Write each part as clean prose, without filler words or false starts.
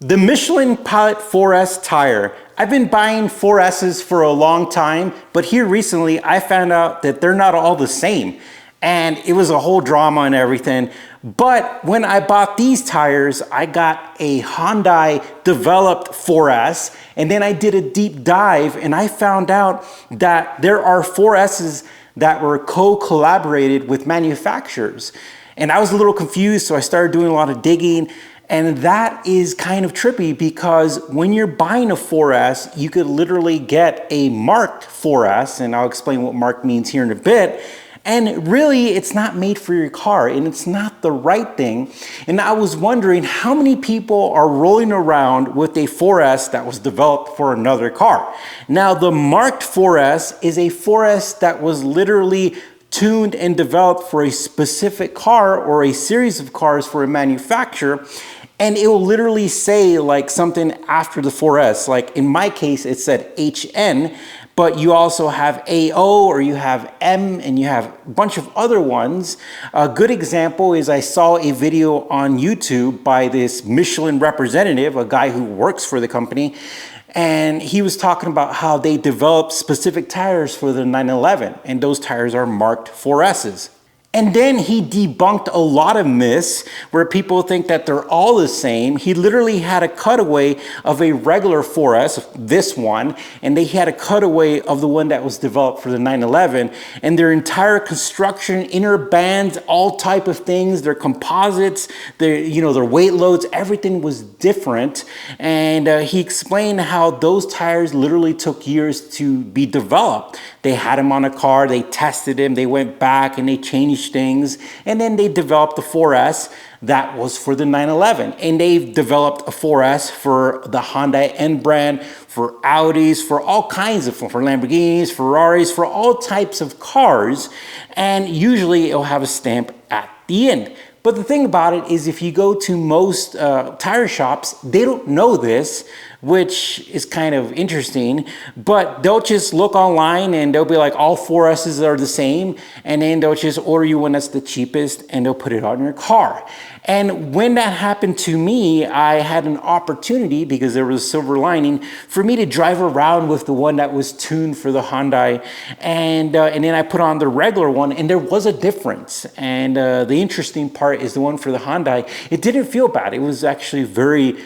The Michelin Pilot 4S tire. I've been buying 4Ss for a long time, but here recently I found out that they're not all the same. And it was a whole drama and everything. But when I bought these tires, I got a Hyundai developed 4S, and then I did a deep dive and I found out that there are 4Ss that were co-collaborated with manufacturers. And I was a little confused, so I started doing a lot of digging. And that is kind of trippy because when you're buying a 4S, you could literally get a marked 4S, and I'll explain what marked means here in a bit. And really, it's not made for your car, and it's not the right thing. And I was wondering how many people are rolling around with a 4S that was developed for another car. Now, the marked 4S is a 4S that was literally tuned and developed for a specific car or a series of cars for a manufacturer. And it will literally say like something after the 4S. Like in my case, it said HN, but you also have AO or you have M and you have a bunch of other ones. A good example is I saw a video on YouTube by this Michelin representative, a guy who works for the company. And he was talking about how they developed specific tires for the 911, and those tires are marked 4Ss. And then he debunked a lot of myths where people think that they're all the same. He literally had a cutaway of a regular 4S, this one, and they had a cutaway of the one that was developed for the 911. And their entire construction, inner bands, all type of things, their composites, their weight loads, everything was different. And he explained how those tires literally took years to be developed. They had them on a car, they tested them, they went back and they changed things, and then they developed the 4S that was for the 911. And they've developed a 4S for the Hyundai N brand, for Audis, for all kinds of, for Lamborghinis, Ferraris, for all types of cars. And usually it'll have a stamp at the end. But the thing about it is if you go to most tire shops, they don't know this, which is kind of interesting, but they'll just look online and they'll be like, all 4Ss are the same, and then they'll just order you one that's the cheapest and they'll put it on your car. And when that happened to me, I had an opportunity, because there was a silver lining, for me to drive around with the one that was tuned for the Hyundai, and then I put on the regular one, and there was a difference. And the interesting part is the one for the Hyundai, it didn't feel bad. It was actually very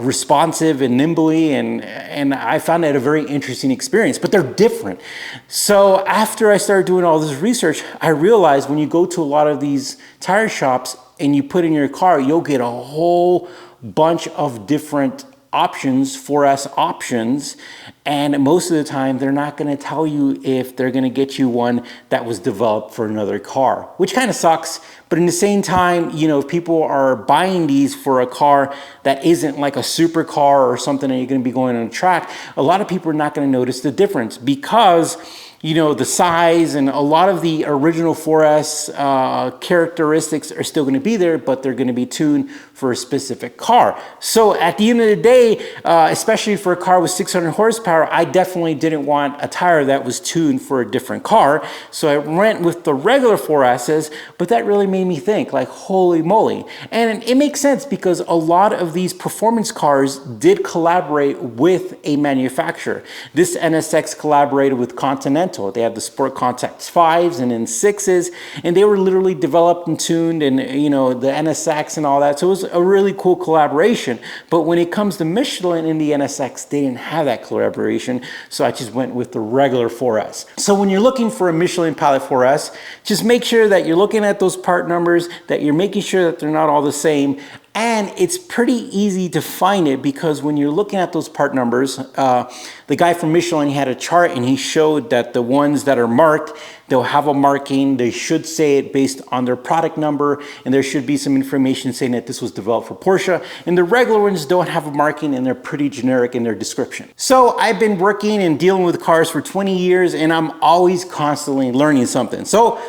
responsive and nimbly, and I found that a very interesting experience, but they're different. So after I started doing all this research, I realized when you go to a lot of these tire shops and you put in your car, you'll get a whole bunch of different options, 4S options, and most of the time they're not going to tell you if they're going to get you one that was developed for another car, which kind of sucks. But in the same time, if people are buying these for a car that isn't like a supercar or something that you're going to be going on a track, a lot of people are not going to notice the difference because the size and a lot of the original 4S characteristics are still going to be there, but they're going to be tuned for a specific car. So at the end of the day, especially for a car with 600 horsepower, I definitely didn't want a tire that was tuned for a different car. So I went with the regular 4Ss, but that really made me think, like, holy moly. And it makes sense because a lot of these performance cars did collaborate with a manufacturer. This NSX collaborated with Continental. They had the Sport Contacts 5s and then 6s, and they were literally developed and tuned, and the NSX and all that. So it was a really cool collaboration. But when it comes to Michelin and the NSX, they didn't have that collaboration. So I just went with the regular 4S. So when you're looking for a Michelin Pilot 4S, just make sure that you're looking at those part numbers, that you're making sure that they're not all the same. And it's pretty easy to find it because when you're looking at those part numbers, the guy from Michelin, he had a chart and he showed that the ones that are marked, they'll have a marking. They should say it based on their product number, and there should be some information saying that this was developed for Porsche. And the regular ones don't have a marking and they're pretty generic in their description. So I've been working and dealing with cars for 20 years and I'm always constantly learning something. So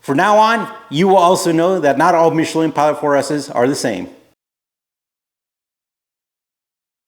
from now on, you will also know that not all Michelin Pilot 4Ss are the same.